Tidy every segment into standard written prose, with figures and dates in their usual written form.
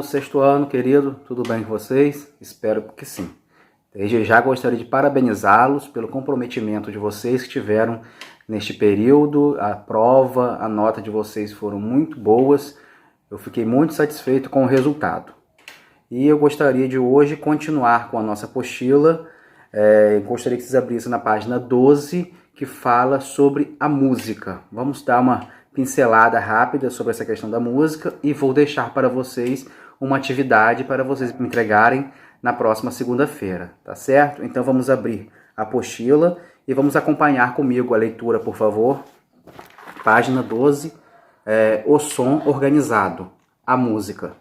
sexto ano, querido, tudo bem com vocês? Espero que sim. Desde já gostaria de parabenizá-los pelo comprometimento de vocês que tiveram neste período. A prova, a nota de vocês foram muito boas. Eu fiquei muito satisfeito com o resultado. E eu gostaria de hoje continuar com a nossa apostila. Gostaria que vocês abrissem na página 12, que fala sobre a música. Vamos dar uma pincelada rápida sobre essa questão da música e vou deixar para vocês uma atividade para vocês me entregarem na próxima segunda-feira, tá certo? Então vamos abrir a apostila e vamos acompanhar comigo a leitura, por favor. Página 12, o som organizado, a música.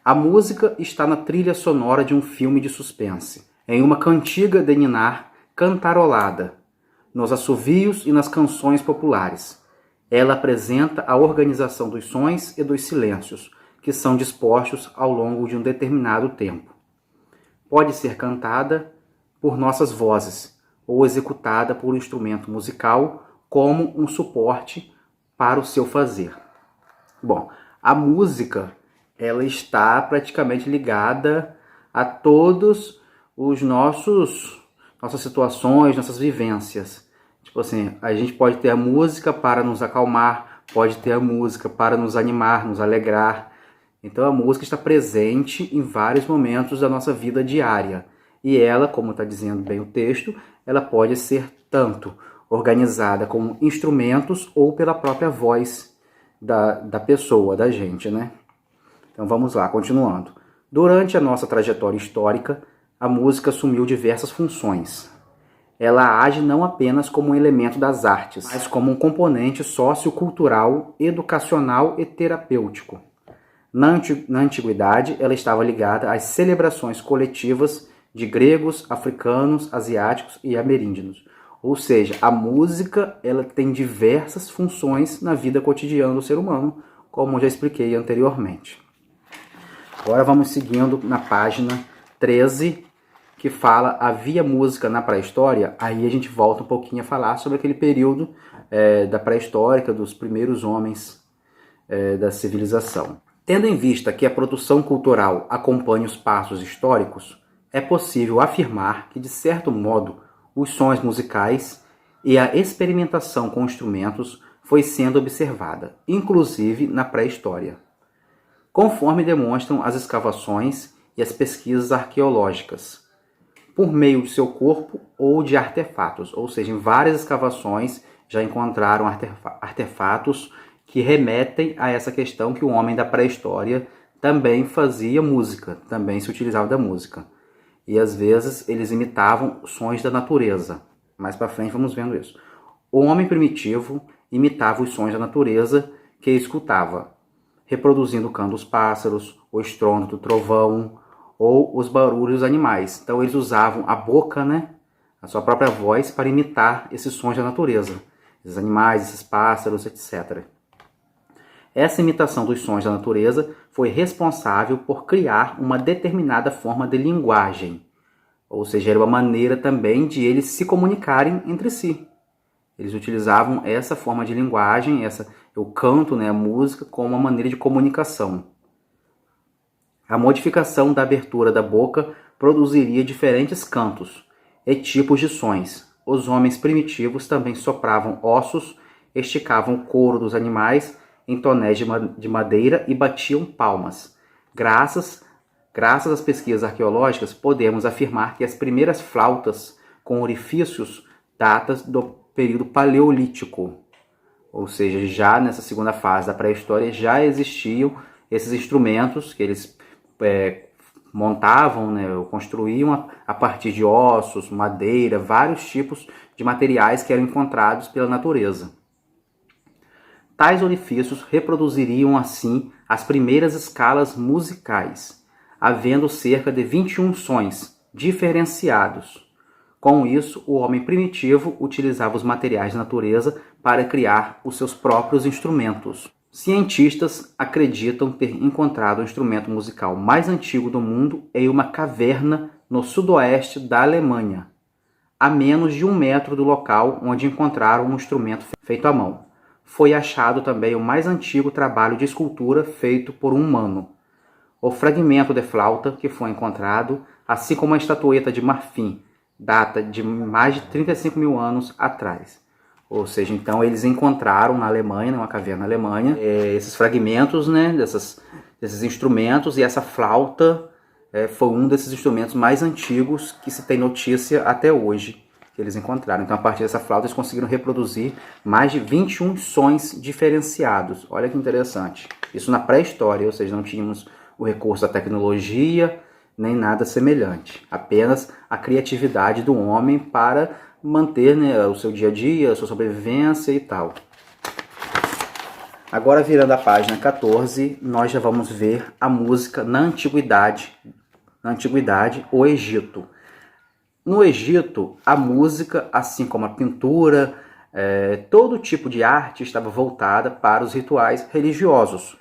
A música está na trilha sonora de um filme de suspense, em uma cantiga de ninar cantarolada, nos assovios e nas canções populares. Ela apresenta a organização dos sons e dos silêncios, que são dispostos ao longo de um determinado tempo. Pode ser cantada por nossas vozes ou executada por um instrumento musical como um suporte para o seu fazer. Bom, a música ela está praticamente ligada a todos os nossas situações, nossas vivências. Tipo assim, a gente pode ter a música para nos acalmar, pode ter a música para nos animar, nos alegrar. Então a música está presente em vários momentos da nossa vida diária. E ela, como está dizendo bem o texto, ela pode ser tanto organizada como instrumentos ou pela própria voz da pessoa, da gente, né? Então vamos lá, continuando. Durante a nossa trajetória histórica, a música assumiu diversas funções. Ela age não apenas como um elemento das artes, mas como um componente sociocultural, educacional e terapêutico. Na antiguidade, ela estava ligada às celebrações coletivas de gregos, africanos, asiáticos e ameríndios. Ou seja, a música ela tem diversas funções na vida cotidiana do ser humano, como já expliquei anteriormente. Agora vamos seguindo na página 13, que fala havia música na pré-história. Aí a gente volta um pouquinho a falar sobre aquele período da pré-histórica, dos primeiros homens da civilização. Tendo em vista que a produção cultural acompanha os passos históricos, é possível afirmar que, de certo modo, os sons musicais e a experimentação com instrumentos foi sendo observada, inclusive na pré-história, conforme demonstram as escavações e as pesquisas arqueológicas, por meio de seu corpo ou de artefatos, ou seja, em várias escavações já encontraram artefatos que remetem a essa questão que o homem da pré-história também fazia música, também se utilizava da música. E às vezes eles imitavam sons da natureza. Mais para frente vamos vendo isso. O homem primitivo imitava os sons da natureza que escutava, reproduzindo o canto dos pássaros, o estrondo do trovão, ou os barulhos dos animais. Então eles usavam a boca, né, a sua própria voz, para imitar esses sons da natureza, esses animais, esses pássaros, etc. Essa imitação dos sons da natureza foi responsável por criar uma determinada forma de linguagem, ou seja, era uma maneira também de eles se comunicarem entre si. Eles utilizavam essa forma de linguagem, o canto, né, a música, como uma maneira de comunicação. A modificação da abertura da boca produziria diferentes cantos e tipos de sons. Os homens primitivos também sopravam ossos, esticavam o couro dos animais em tonéis de madeira e batiam palmas. Graças às pesquisas arqueológicas, podemos afirmar que as primeiras flautas com orifícios datam do período paleolítico. Ou seja, já nessa segunda fase da pré-história já existiam esses instrumentos que eles montavam, né, ou construíam a partir de ossos, madeira, vários tipos de materiais que eram encontrados pela natureza. Tais orifícios reproduziriam assim as primeiras escalas musicais, havendo cerca de 21 sons diferenciados. Com isso, o homem primitivo utilizava os materiais da natureza para criar os seus próprios instrumentos. Cientistas acreditam ter encontrado o instrumento musical mais antigo do mundo em uma caverna no sudoeste da Alemanha, a menos de 1 metro do local onde encontraram um instrumento feito à mão. Foi achado também o mais antigo trabalho de escultura feito por um humano. o fragmento de flauta que foi encontrado, assim como a estatueta de marfim, data de mais de 35 mil anos atrás. Ou seja, então eles encontraram na Alemanha, numa caverna na Alemanha, esses fragmentos, né, desses instrumentos, e essa flauta foi um desses instrumentos mais antigos que se tem notícia até hoje, que eles encontraram. Então, a partir dessa flauta, eles conseguiram reproduzir mais de 21 sons diferenciados. Olha que interessante. Isso na pré-história, ou seja, não tínhamos o recurso da tecnologia, nem nada semelhante. Apenas a criatividade do homem para manter, né, o seu dia a dia, a sua sobrevivência e tal. Agora, virando a página 14, nós já vamos ver a música na antiguidade, o Egito. No Egito, a música, assim como a pintura, todo tipo de arte estava voltada para os rituais religiosos,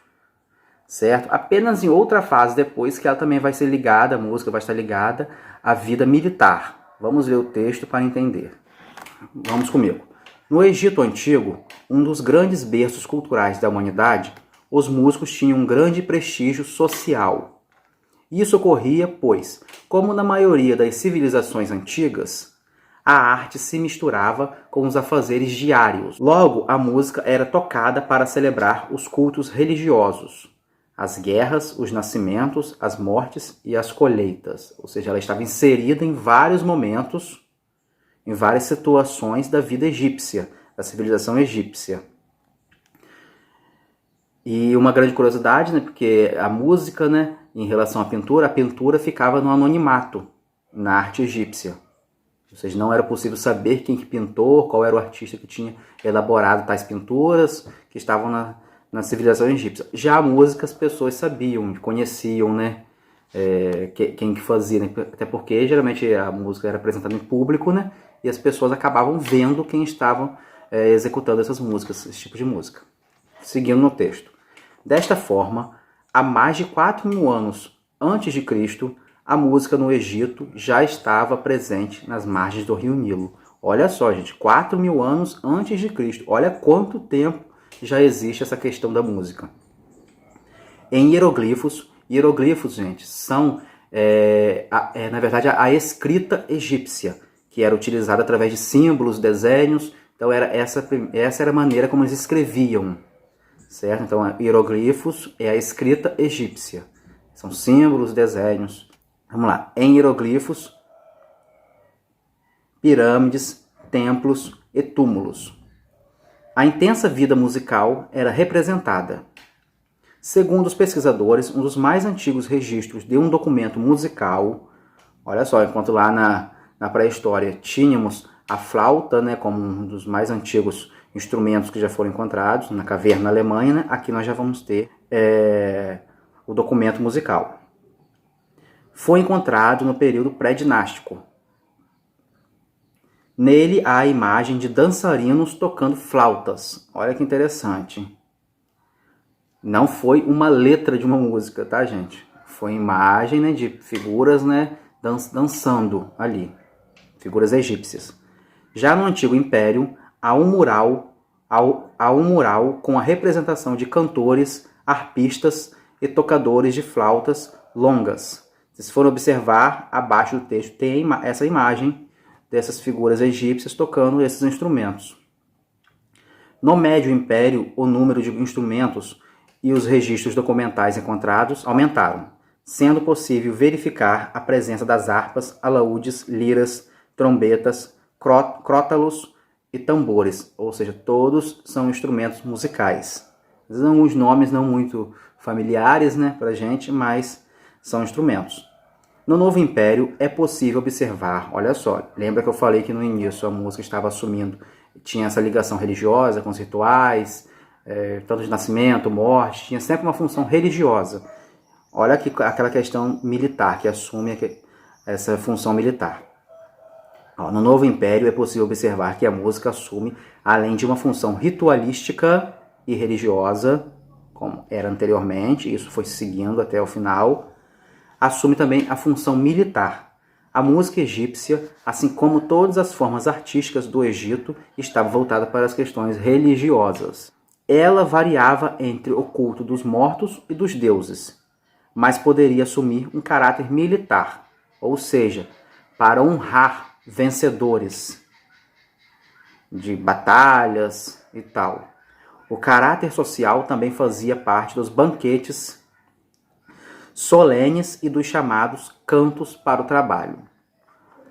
certo? Apenas em outra fase depois que ela também vai ser ligada, a música vai estar ligada à vida militar. Vamos ler o texto para entender. Vamos comigo. No Egito Antigo, um dos grandes berços culturais da humanidade, os músicos tinham um grande prestígio social. Isso ocorria, pois, como na maioria das civilizações antigas, a arte se misturava com os afazeres diários. Logo, a música era tocada para celebrar os cultos religiosos, as guerras, os nascimentos, as mortes e as colheitas. Ou seja, ela estava inserida em vários momentos, em várias situações da vida egípcia, da civilização egípcia. E uma grande curiosidade, né, porque a música, né, em relação à pintura, a pintura ficava no anonimato na arte egípcia. Ou seja, não era possível saber quem que pintou, qual era o artista que tinha elaborado tais pinturas que estavam na civilização egípcia. Já a música as pessoas sabiam, conheciam, né, quem que fazia, né? Até porque geralmente a música era apresentada em público, né, e as pessoas acabavam vendo quem estavam executando essas músicas, esse tipo de música. Seguindo no texto. Desta forma, há mais de 4 mil anos antes de Cristo, a música no Egito já estava presente nas margens do rio Nilo. Olha só, gente, 4 mil anos antes de Cristo. Olha quanto tempo já existe essa questão da música. Em hieroglifos, gente, são, na verdade, a escrita egípcia, que era utilizada através de símbolos, desenhos. Então, essa era a maneira como eles escreviam. Certo? Então, hieroglifos é a escrita egípcia. São símbolos, desenhos. Vamos lá. Em hieroglifos, pirâmides, templos e túmulos. A intensa vida musical era representada. Segundo os pesquisadores, um dos mais antigos registros de um documento musical, olha só, enquanto lá na pré-história tínhamos a flauta, né, como um dos mais antigos instrumentos que já foram encontrados na caverna na Alemanha, né? Aqui nós já vamos ter o documento musical. Foi encontrado no período pré-dinástico. Nele há a imagem de dançarinos tocando flautas. Olha que interessante. Não foi uma letra de uma música, tá, gente? Foi imagem, né, de figuras, né, dançando ali. Figuras egípcias. Já no Antigo Império, há um mural com a representação de cantores, arpistas e tocadores de flautas longas. Se forem observar, abaixo do texto tem essa imagem dessas figuras egípcias tocando esses instrumentos. No Médio Império, o número de instrumentos e os registros documentais encontrados aumentaram, sendo possível verificar a presença das harpas, alaúdes, liras, trombetas, crótalos e tambores, ou seja, todos são instrumentos musicais. Alguns nomes não muito familiares, né, para a gente, mas são instrumentos. No Novo Império é possível observar, olha só, lembra que eu falei que no início a música estava assumindo, tinha essa ligação religiosa com os rituais, tanto de nascimento, morte, tinha sempre uma função religiosa. Olha aqui aquela questão militar, que assume essa função militar. No Novo Império é possível observar que a música assume, além de uma função ritualística e religiosa, como era anteriormente, isso foi seguindo até o final, assume também a função militar. A música egípcia, assim como todas as formas artísticas do Egito, estava voltada para as questões religiosas. Ela variava entre o culto dos mortos e dos deuses, mas poderia assumir um caráter militar, ou seja, para honrar vencedores de batalhas e tal. O caráter social também fazia parte dos banquetes solenes e dos chamados cantos para o trabalho.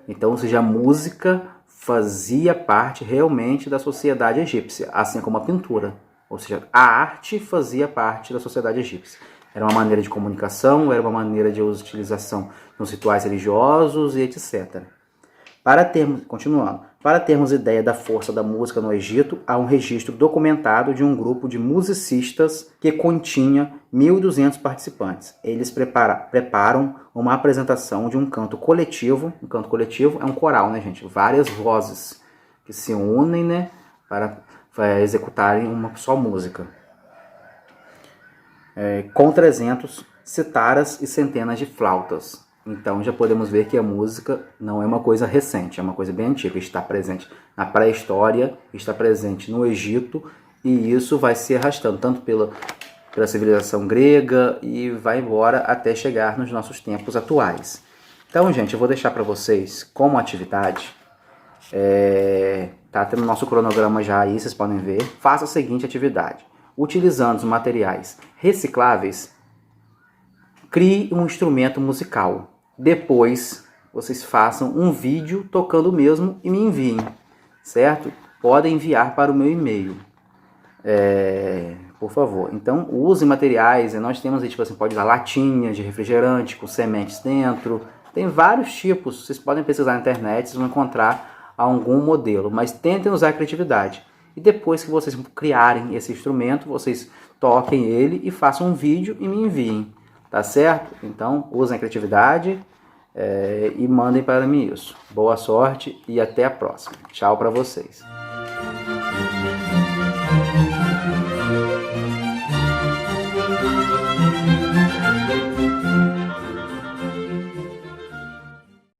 Então, ou seja, a música fazia parte realmente da sociedade egípcia, assim como a pintura. Ou seja, a arte fazia parte da sociedade egípcia. Era uma maneira de comunicação, era uma maneira de utilização nos rituais religiosos e etc. Para termos ideia da força da música no Egito, há um registro documentado de um grupo de musicistas que continha 1.200 participantes. Eles preparam uma apresentação de um canto coletivo. Um canto coletivo é um coral, né, gente? Várias vozes que se unem, né, para executarem uma só música. Com 300 citaras e centenas de flautas. Então já podemos ver que a música não é uma coisa recente, é uma coisa bem antiga. Está presente na pré-história, está presente no Egito, e isso vai se arrastando tanto pela civilização grega e vai embora até chegar nos nossos tempos atuais. Então, gente, eu vou deixar para vocês como atividade. Tá tendo nosso cronograma já aí, vocês podem ver. Faça a seguinte atividade. Utilizando os materiais recicláveis, crie um instrumento musical. Depois, vocês façam um vídeo tocando o mesmo e me enviem, certo? Podem enviar para o meu e-mail, por favor. Então, use materiais. Nós temos aí, tipo assim, pode usar latinhas de refrigerante com sementes dentro. Tem vários tipos. Vocês podem pesquisar na internet, vocês vão encontrar algum modelo. Mas tentem usar a criatividade. E depois que vocês criarem esse instrumento, vocês toquem ele e façam um vídeo e me enviem. Tá certo? Então, usem a criatividade e mandem para mim isso. Boa sorte e até a próxima. Tchau para vocês.